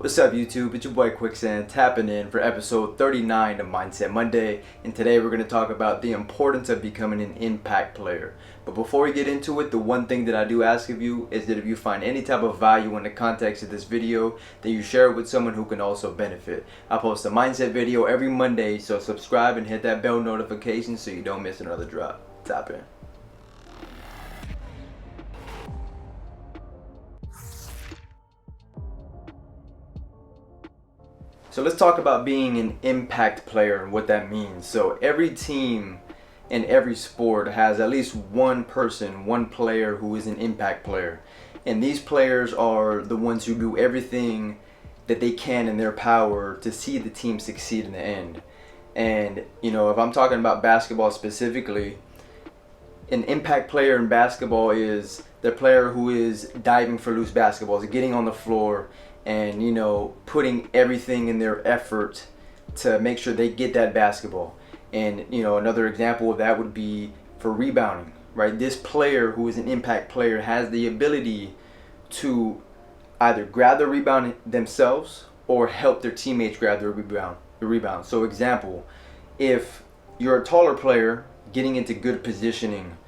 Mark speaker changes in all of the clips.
Speaker 1: What's up YouTube, it's your boy Quicksand tapping in for episode 39 of Mindset Monday, and today we're going to talk about the importance of becoming an impact player. But before we get into it, the one thing that I do ask of you is that if you find any type of value in the context of this video, then you share it with someone who can also benefit. I post a mindset video every Monday, so subscribe and hit that bell notification so you don't miss another drop. Tap in. So let's talk about being an impact player and what that means. So every team in every sport has at least one person, one player who is an impact player. And these players are the ones who do everything that they can in their power to see the team succeed in the end. And, you know, if I'm talking about basketball specifically, an impact player in basketball is the player who is diving for loose basketballs, getting on the floor, and putting everything in their effort to make sure they get that basketball. And another example of that would be for rebounding, right? This player who is an impact player has the ability to either grab the rebound themselves or help their teammates grab the rebound. So example, if you're a taller player getting into good positioning,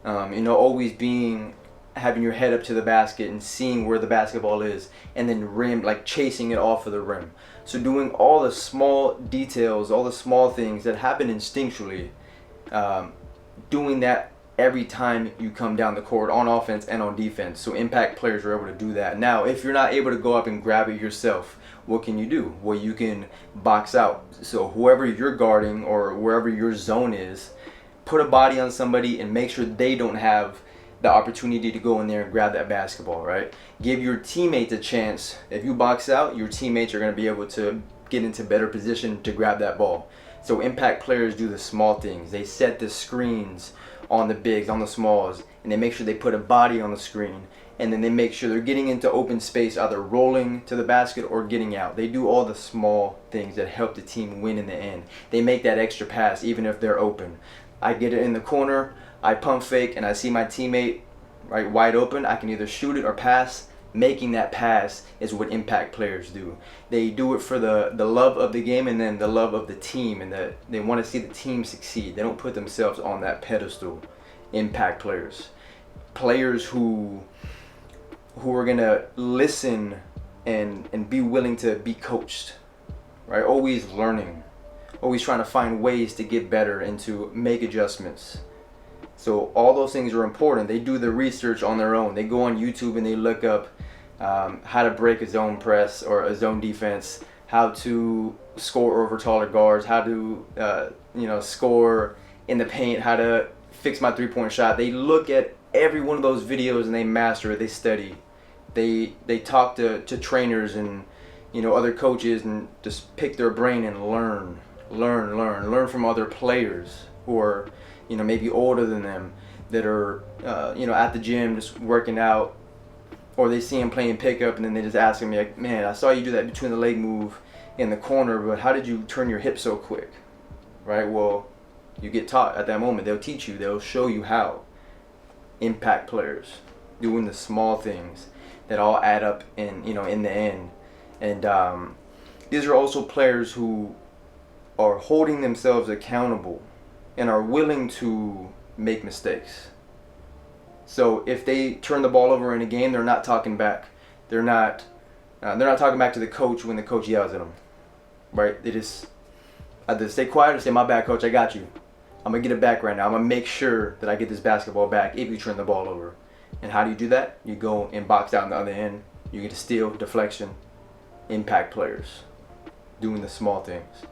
Speaker 1: always having your head up to the basket and seeing where the basketball is, and then rim, like chasing it off of the rim. So doing all the small details, all the small things that happen instinctually, doing that every time you come down the court on offense and on defense. So impact players are able to do that. Now, if you're not able to go up and grab it yourself, what can you do? Well, you can box out. So whoever you're guarding or wherever your zone is, put a body on somebody and make sure they don't have the opportunity to go in there and grab that basketball, right? Give your teammates a chance. If you box out, your teammates are going to be able to get into better position to grab that ball. So impact players do the small things. They set the screens on the bigs, on the smalls, and they make sure they put a body on the screen, and then they make sure they're getting into open space, either rolling to the basket or getting out. They do all the small things that help the team win in the end. They make that extra pass even if they're open. I get it in the corner, I pump fake, and I see my teammate right wide open. I can either shoot it or pass. Making that pass is what impact players do. They do it for the love of the game and then the love of the team, and they want to see the team succeed. They don't put themselves on that pedestal. Impact players. Players who are going to listen and be willing to be coached, right? Always learning. Always trying to find ways to get better and to make adjustments. So all those things are important. They do the research on their own. They go on YouTube and they look up how to break a zone press or a zone defense, how to score over taller guards, how to score in the paint, how to fix my three-point shot. They look at every one of those videos and they master it. They study. They talk to trainers and other coaches and just pick their brain and learn from other players who are maybe older than them, that are at the gym just working out, or they see him playing pickup and then they just ask me like, man, I saw you do that between the leg move in the corner, but how did you turn your hip so quick? Right? Well, you get taught at that moment. They'll teach you. They'll show you how. Impact players doing the small things that all add up in the end. And these are also players who are holding themselves accountable and are willing to make mistakes. So if they turn the ball over in a game, they're not talking back. They're not talking back to the coach when the coach yells at them, right? They just either stay quiet or say, "My bad, coach, I got you. I'm gonna get it back right now. I'm gonna make sure that I get this basketball back if you turn the ball over." And how do you do that? You go and box out on the other end. You get a steal, deflection. Impact players doing the small things.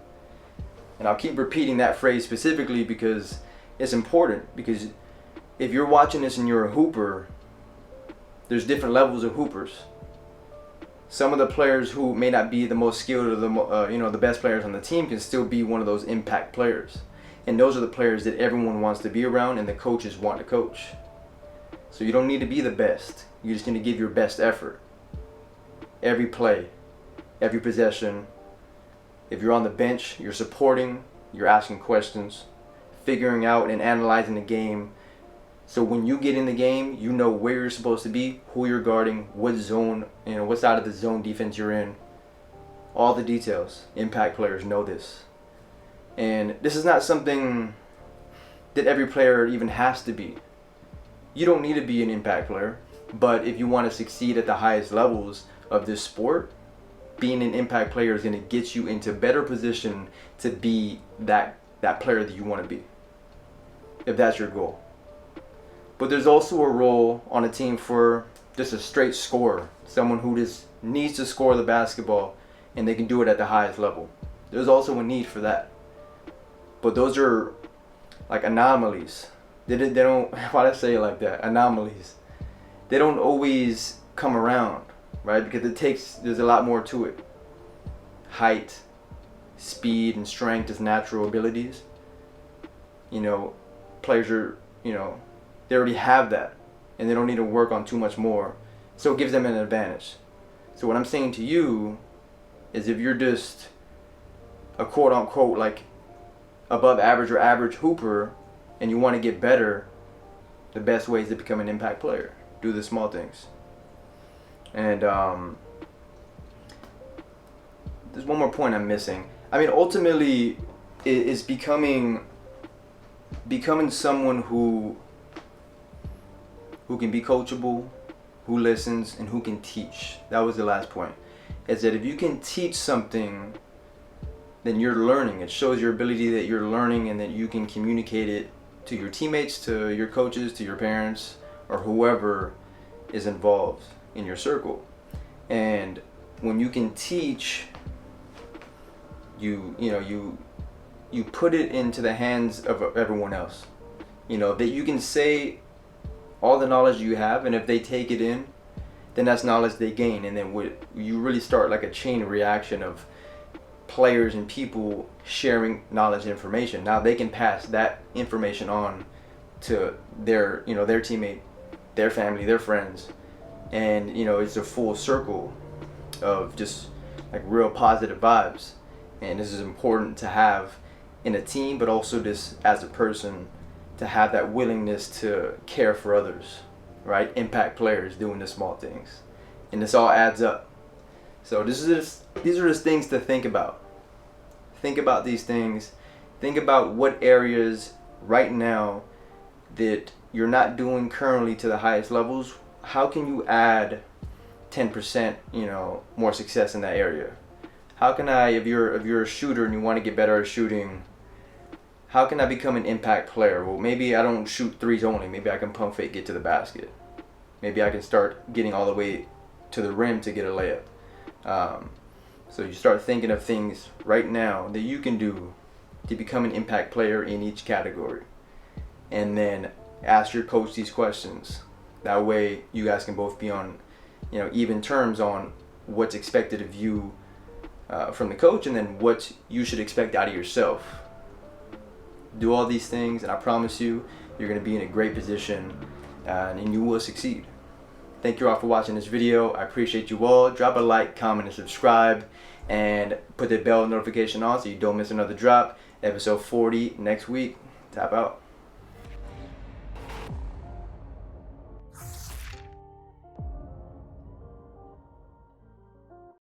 Speaker 1: And I'll keep repeating that phrase specifically because it's important. Because if you're watching this and you're a hooper, there's different levels of hoopers. Some of the players who may not be the most skilled or the best players on the team can still be one of those impact players. And those are the players that everyone wants to be around and the coaches want to coach. So you don't need to be the best. You just need to give your best effort. Every play, every possession. If you're on the bench, you're supporting, you're asking questions, figuring out and analyzing the game. So when you get in the game, you know where you're supposed to be, who you're guarding, what zone, what side of the zone defense you're in. All the details. Impact players know this. And this is not something that every player even has to be. You don't need to be an impact player, but if you want to succeed at the highest levels of this sport, being an impact player is going to get you into better position to be that player that you want to be, if that's your goal. But there's also a role on a team for just a straight scorer, someone who just needs to score the basketball and they can do it at the highest level. There's also a need for that. But those are like anomalies. They don't, why did I say it like that? Anomalies. They don't always come around, right? Because there's a lot more to it. Height, speed, and strength is natural abilities. Players are, they already have that, and they don't need to work on too much more. So it gives them an advantage. So what I'm saying to you is, if you're just a quote unquote like above average or average hooper and you want to get better, the best way is to become an impact player. Do the small things. And there's one more point I'm missing. I mean, ultimately, is becoming someone who can be coachable, who listens, and who can teach. That was the last point. Is that if you can teach something, then you're learning. It shows your ability that you're learning and that you can communicate it to your teammates, to your coaches, to your parents, or whoever is involved in your circle. And when you can teach, you put it into the hands of everyone else. That you can say all the knowledge you have, and if they take it in, then that's knowledge they gain, and then you really start like a chain reaction of players and people sharing knowledge and information. Now they can pass that information on to their teammate, their family, their friends, and it's a full circle of just like real positive vibes. And this is important to have in a team, but also just as a person, to have that willingness to care for others, right? Impact players doing the small things, and this all adds up. So these are just things to think about. Think about these things. Think about what areas right now that you're not doing currently to the highest levels. How can you add 10%, more success in that area? How can I, if you're a shooter and you want to get better at shooting, how can I become an impact player? Well, maybe I don't shoot threes only. Maybe I can pump fake, get to the basket. Maybe I can start getting all the way to the rim to get a layup. So you start thinking of things right now that you can do to become an impact player in each category. And then ask your coach these questions. That way you guys can both be on, even terms on what's expected of you from the coach, and then what you should expect out of yourself. Do all these things, and I promise you, you're going to be in a great position, and you will succeed. Thank you all for watching this video. I appreciate you all. Drop a like, comment, and subscribe, and put the bell notification on so you don't miss another drop. Episode 40 next week. Tap out.